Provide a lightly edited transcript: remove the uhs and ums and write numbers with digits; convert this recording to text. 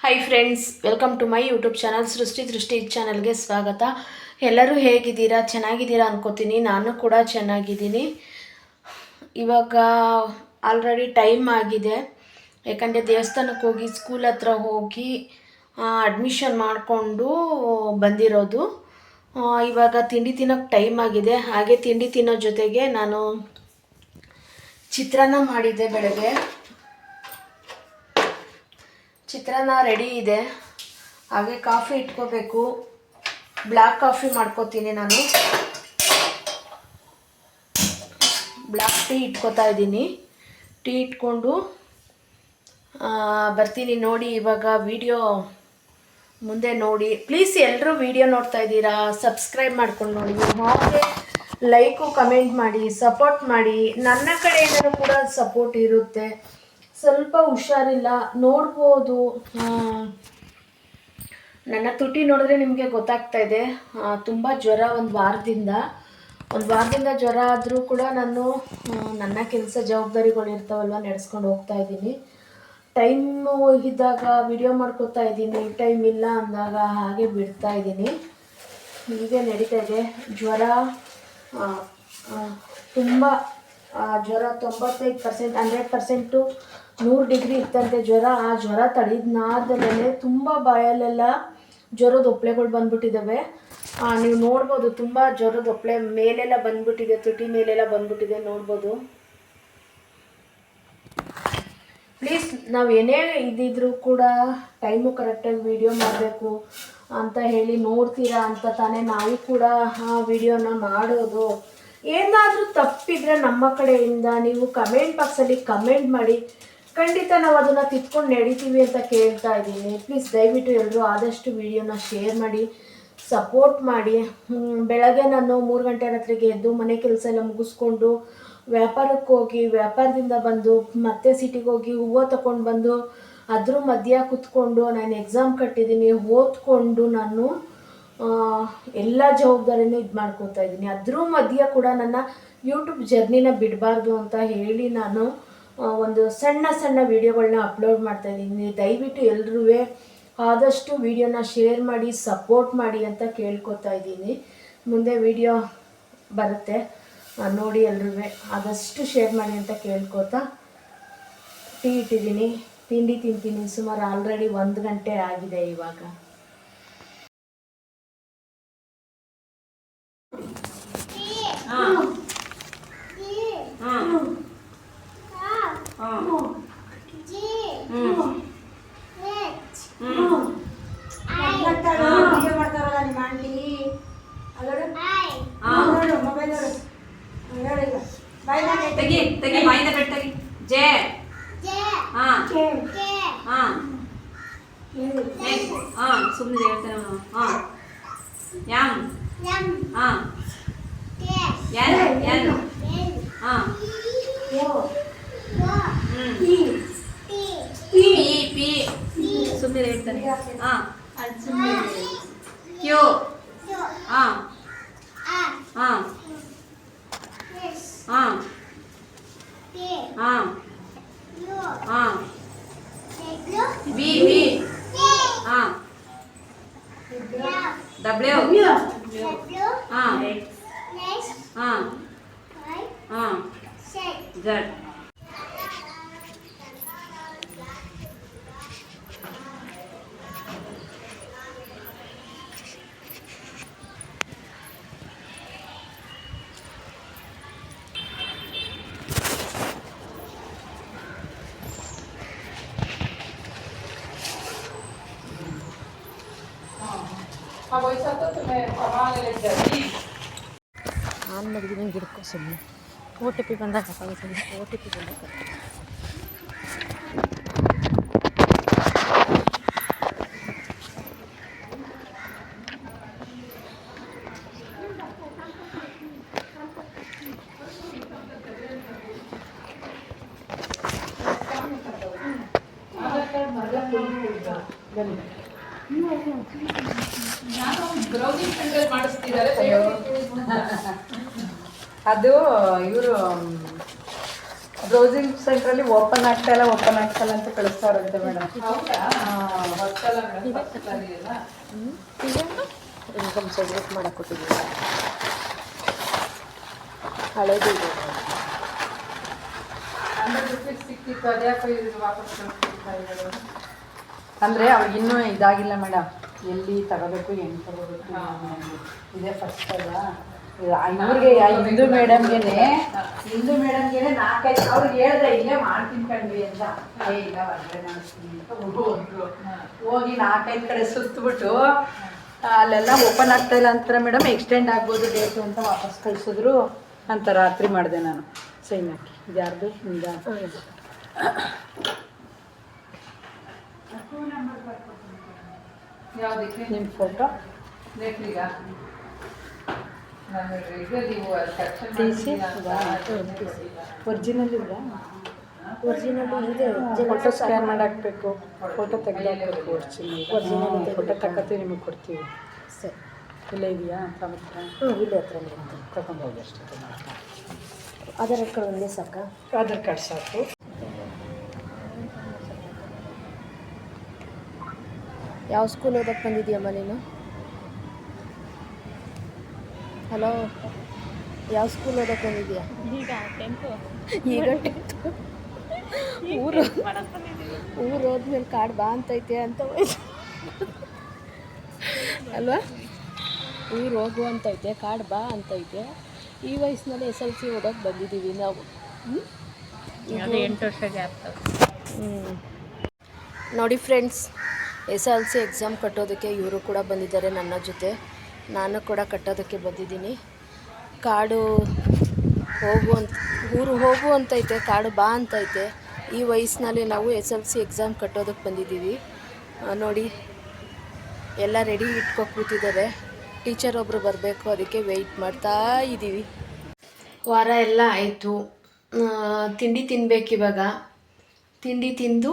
Hi friends, welcome to my YouTube channel Srishti ಚಾನಲ್ಗೆ ಸ್ವಾಗತ. ಎಲ್ಲರೂ ಹೇಗಿದ್ದೀರಾ? ಚೆನ್ನಾಗಿದ್ದೀರಾ ಅನ್ಕೋತೀನಿ. ನಾನು ಕೂಡ ಚೆನ್ನಾಗಿದ್ದೀನಿ. ಇವಾಗ ಆಲ್ರೆಡಿ ಟೈಮ್ ಆಗಿದೆ. ಯಾಕಂದರೆ ದೇವಸ್ಥಾನಕ್ಕೆ ಹೋಗಿ ಸ್ಕೂಲ್ ಹತ್ರ ಹೋಗಿ ಅಡ್ಮಿಷನ್ ಮಾಡಿಕೊಂಡು ಬಂದಿರೋದು. ಇವಾಗ ತಿಂಡಿ ತಿನ್ನೋಕ್ಕೆ ಟೈಮ್ ಆಗಿದೆ. ಹಾಗೆ ತಿಂಡಿ ತಿನ್ನೋ ಜೊತೆಗೆ ನಾನು ಚಿತ್ರಾನ್ನ ಮಾಡಿದ್ದೆ. ಬೆಳಗ್ಗೆ ಚಿತ್ರಾನ್ನ ರೆಡಿ ಇದೆ. ಹಾಗೆ ಕಾಫಿ ಇಟ್ಕೋಬೇಕು. ಬ್ಲ್ಯಾಕ್ ಕಾಫಿ ಮಾಡ್ಕೋತೀನಿ. ನಾನು ಬ್ಲ್ಯಾಕ್ ಟೀ ಇಟ್ಕೋತಾ ಇದ್ದೀನಿ. ಟೀ ಇಟ್ಕೊಂಡು ಬರ್ತೀನಿ. ನೋಡಿ, ಇವಾಗ ವಿಡಿಯೋ ಮುಂದೆ ನೋಡಿ. ಪ್ಲೀಸ್ ಎಲ್ಲರೂ ವಿಡಿಯೋ ನೋಡ್ತಾ ಇದ್ದೀರಾ, ಸಬ್ಸ್ಕ್ರೈಬ್ ಮಾಡ್ಕೊಂಡು ನೋಡಿ. ಹಾಗೆ ಲೈಕು ಕಮೆಂಟ್ ಮಾಡಿ, ಸಪೋರ್ಟ್ ಮಾಡಿ. ನನ್ನ ಕಡೆಯಿಂದಲೂ ಕೂಡ ಸಪೋರ್ಟ್ ಇರುತ್ತೆ. ಸ್ವಲ್ಪ ಹುಷಾರಿಲ್ಲ, ನೋಡ್ಬೋದು. ನನ್ನ ತುಟಿ ನೋಡಿದ್ರೆ ನಿಮಗೆ ಗೊತ್ತಾಗ್ತಾ ಇದೆ. ತುಂಬ ಜ್ವರ. ಒಂದು ವಾರದಿಂದ ಜ್ವರ ಆದರೂ ಕೂಡ ನಾನು ನನ್ನ ಕೆಲಸ ಜವಾಬ್ದಾರಿಗಳು ಇರ್ತಾವಲ್ವ, ನಡೆಸ್ಕೊಂಡು ಹೋಗ್ತಾ ಇದ್ದೀನಿ. ಟೈಮು ಇದ್ದಾಗ ವಿಡಿಯೋ ಮಾಡ್ಕೋತಾ ಇದ್ದೀನಿ, ಟೈಮ್ ಇಲ್ಲ ಅಂದಾಗ ಹಾಗೆ ಬಿಡ್ತಾ ಇದ್ದೀನಿ. ಹೀಗೆ ನಡೀತಾ ಇದೆ. ಜ್ವರ ತುಂಬ ಜ್ವರ 95%, 100%, 100 ಡಿಗ್ರಿ ಇತ್ತಂತೆ ಜ್ವರ. ಆ ಜ್ವರ ತಡೆದ್ನಾದಲೇ ತುಂಬ ಬಾಯಲ್ಲೆಲ್ಲ ಜ್ವರದ ಒಪ್ಳೆಗಳು ಬಂದ್ಬಿಟ್ಟಿದ್ದಾವೆ. ನೀವು ನೋಡ್ಬೋದು, ತುಂಬ ಜ್ವರದ ಒಪ್ಳೆ ಮೇಲೆಲ್ಲ ಬಂದ್ಬಿಟ್ಟಿದೆ, ತುಟಿ ಮೇಲೆಲ್ಲ ಬಂದ್ಬಿಟ್ಟಿದೆ, ನೋಡ್ಬೋದು. ಪ್ಲೀಸ್, ನಾವು ಏನೇ ಇದ್ದಿದ್ರೂ ಕೂಡ ಟೈಮು ಕರೆಕ್ಟಾಗಿ ವಿಡಿಯೋ ಮಾಡಬೇಕು ಅಂತ ಹೇಳಿ ನೋಡ್ತೀರಾ ಅಂತ ತಾನೇ ನಾವು ಕೂಡ ವಿಡಿಯೋನ ಮಾಡೋದು. ಏನಾದರೂ ತಪ್ಪಿದ್ರೆ ನಮ್ಮ ಕಡೆಯಿಂದ ನೀವು ಕಮೆಂಟ್ ಬಾಕ್ಸಲ್ಲಿ ಕಮೆಂಟ್ ಮಾಡಿ. ಖಂಡಿತ ನಾವು ಅದನ್ನು ತಿದ್ಕೊಂಡು ನಡೀತೀವಿ ಅಂತ ಕೇಳ್ತಾ ಇದ್ದೀನಿ. ಪ್ಲೀಸ್ ದಯವಿಟ್ಟು ಎಲ್ಲರೂ ಆದಷ್ಟು ವಿಡಿಯೋನ ಶೇರ್ ಮಾಡಿ, ಸಪೋರ್ಟ್ ಮಾಡಿ. ಬೆಳಗ್ಗೆ ನಾನು 3 ಗಂಟೆ ರಾತ್ರಿಗೆ ಎದ್ದು ಮನೆ ಕೆಲಸ ಎಲ್ಲ ಮುಗಿಸ್ಕೊಂಡು ವ್ಯಾಪಾರಕ್ಕೆ ಹೋಗಿ, ವ್ಯಾಪಾರದಿಂದ ಬಂದು ಮತ್ತೆ ಸಿಟಿಗೆ ಹೋಗಿ ಹೂವು ತಗೊಂಡು ಬಂದು ಅದ್ರ ಮಧ್ಯ ಕೂತ್ಕೊಂಡು ನಾನು ಎಕ್ಸಾಮ್ ಕಟ್ಟಿದ್ದೀನಿ, ಓದ್ಕೊಂಡು ನಾನು ಎಲ್ಲ ಜವಾಬ್ದಾರಿನೂ ಇದು ಮಾಡ್ಕೋತಾ ಇದ್ದೀನಿ. ಅದ್ರ ಮಧ್ಯ ಕೂಡ ನನ್ನ ಯೂಟ್ಯೂಬ್ ಜರ್ನಿನ ಬಿಡಬಾರ್ದು ಅಂತ ಹೇಳಿ ನಾನು ಒಂದು ಸಣ್ಣ ವೀಡಿಯೋಗಳನ್ನ ಅಪ್ಲೋಡ್ ಮಾಡ್ತಾ ಇದ್ದೀನಿ. ದಯವಿಟ್ಟು ಎಲ್ಲರೂ ಆದಷ್ಟು ವಿಡಿಯೋನ ಶೇರ್ ಮಾಡಿ, ಸಪೋರ್ಟ್ ಮಾಡಿ ಅಂತ ಕೇಳ್ಕೊತಾ ಇದ್ದೀನಿ. ಮುಂದೆ ವಿಡಿಯೋ ಬರುತ್ತೆ, ನೋಡಿ. ಎಲ್ಲರೂ ಆದಷ್ಟು ಶೇರ್ ಮಾಡಿ ಅಂತ ಕೇಳ್ಕೊತಾ ಟೀ ಇಟ್ಟಿದ್ದೀನಿ. ತಿಂಡಿ ತಿಂತೀನಿ. ಸುಮಾರು ಆಲ್ರೆಡಿ 1 ಗಂಟೆ ಆಗಿದೆ ಇವಾಗ. ಸುಮ್ಮನೆ ಹೇಳ್ತೇನೆ. ಸುಮ್ಮನೆ ಹೇಳ್ತಾನೆ. Q B B W Z. On ಮಾಡಿದ್ದೀನಿ, ಗಿಡಕ್ಕೋ ಸುಮ್ಮನೆ OTP ಬಂದಾಗ OTP ಬಂದಾಗ ಅದು ಇವರು ಬ್ರೌಸಿಂಗ್ ಸೆಂಟ್ರಲ್ಲಿ ಓಪನ್ ಆಗ್ತಾ ಇಲ್ಲ ಅಂತ ಕಳಿಸ್ತಾರಂತೆ ಮೇಡಮ್. ಹೊಸ ಇನ್ಕಮ್ ಸಬ್ಮಿಟ್ ಮಾಡಕ್ಕೆ ಕೊಟ್ಟಿದ್ದೀವಿ. ಹಳೇದು ಇದೆ. 100 ರೂಪೀಸ್ ಸಿಕ್ತಿತ್ತು, ಅದ್ಯಾಕೋ ಇದು ವಾಪಸ್ ಕಳಿಸ್ತಿದ್ದಾರೆ. ಅಂದರೆ ಅವ್ರಿಗೆ ಇನ್ನೂ ಇದಾಗಿಲ್ಲ ಮೇಡಮ್, ಎಲ್ಲಿ ತಗೋಬೇಕು ಹೆಂಗೆ ತಗೋಬೇಕು ಇದೇ ಫಸ್ಟ್ ಅಲ್ಲ. ಇವ್ರಿಗೆ ಹಿಂದೂ ಮೇಡಮ್ಗೆ 4-5 ಅವ್ರಿಗೆ ಹೇಳ್ದೆ ಇಲ್ಲೇ ಮಾಡ್ತೀನಿ ಕಣ್ವಿ ಅಂತ. ಇಲ್ಲ ಹೊರಗಡೆ ಮಾಡಿಸ್ತೀನಿ ಅಂತ ಹೋದ್ರು. ಹೋಗಿ 4-5 ಕಡೆ ಸುತ್ತಬಿಟ್ಟು ಅಲ್ಲೆಲ್ಲ ಓಪನ್ ಆಗ್ತಾ ಇಲ್ಲ ಅಂತಾರೆ ಮೇಡಮ್, ಎಕ್ಸ್ಟೆಂಡ್ ಆಗ್ಬೋದು ಡೇಟು ಅಂತ ವಾಪಸ್ ಕಳಿಸಿದ್ರು ಅಂತ ರಾತ್ರಿ ಮಾಡಿದೆ ನಾನು ಸೈನ್ ಹಾಕಿ. ಇದು ಯಾರ್ದು ನಿಮ್ದು? ಯಾವುದಕ್ಕೆ ನಿಮ್ಮ ಫೋಟೋ ನೆಟ್ಲಿಗ ಟಿ ಸಿ ಒರಿಜಿನಲ್ ಇಲ್ಲ, ಒರಿಜಿನಲ್ ಇದೆ. ಫೋಟೋ ಸ್ಕ್ಯಾನ್ ಮಾಡಿ ಹಾಕಬೇಕು, ಫೋಟೋ ತೆಗೆದಾಕಬೇಕು. ಒರಿಜಿನಲ್ ಫೋಟೋ ತಗೋತೀವಿ, ನಿಮಗೆ ಕೊಡ್ತೀವಿ. ಸರಿ, ಇಲ್ಲೇ ಇದೆಯಾ ಸಮತ್ರ? ಇಲ್ಲೇ ಹತ್ರ ತಗೊಂಡೋಗಿ ಅಷ್ಟೇ. ಆಧಾರ್ ಕಾರ್ಡ್ ಒಂದೇ ಸಾಕಾ? ಆಧಾರ್ ಕಾರ್ಡ್ ಸಾಕು. ಯಾವ ಸ್ಕೂಲ್ ಓದಕ್ಕೆ ಬಂದಿದ್ದೀಯಮ್ಮ ನೀನು? ಹಲೋ, ಯಾವ ಸ್ಕೂಲ್ ಓದಕ್ಕೆ ಬಂದಿದ್ದೀಯಾ? ಈಗ 10th. ಊರು ಹೋದ್ಮೇಲೆ ಕಾರ್ಡ್ ಬಾ ಅಂತೈತೆ ಅಂತ ಅಲ್ವಾ? ಊರು ಹೋಗು ಅಂತೈತೆ, ಕಾರ್ಡ್ ಬಾ ಅಂತೈತೆ. ಈ ವಯಸ್ಸಿನಲ್ಲಿ SLC ಓದೋಕ್ಕೆ ಬಂದಿದ್ದೀವಿ ನಾವು. 8 ವರ್ಷ ಗ್ಯಾಪ್. ನೋಡಿ ಫ್ರೆಂಡ್ಸ್, SLC ಎಕ್ಸಾಮ್ ಕಟ್ಟೋದಕ್ಕೆ ಇವರು ಕೂಡ ಬಂದಿದ್ದಾರೆ ನನ್ನ ಜೊತೆ. ನಾನು ಕೂಡ ಕಟ್ಟೋದಕ್ಕೆ ಬಂದಿದ್ದೀನಿ. ಕಾಡು ಊರು ಹೋಗು ಅಂತೈತೆ, ಕಾಡು ಬಾ ಅಂತೈತೆ. ಈ ವಯಸ್ಸಿನಲ್ಲಿ ನಾವು SLC ಎಕ್ಸಾಮ್ ಕಟ್ಟೋದಕ್ಕೆ ಬಂದಿದ್ದೀವಿ. ನೋಡಿ, ಎಲ್ಲ ರೆಡಿ ಇಟ್ಕೊ ಕೂತಿದ್ದಾರೆ. ಟೀಚರ್ ಒಬ್ಬರು ಬರಬೇಕು, ಅದಕ್ಕೆ ವೆಯ್ಟ್ ಮಾಡ್ತಾ ಇದ್ದೀವಿ. ವಾರ ಎಲ್ಲ ಆಯಿತು. ತಿಂಡಿ ತಿನ್ನಬೇಕಿವಾಗ. ತಿಂಡಿ ತಿಂದು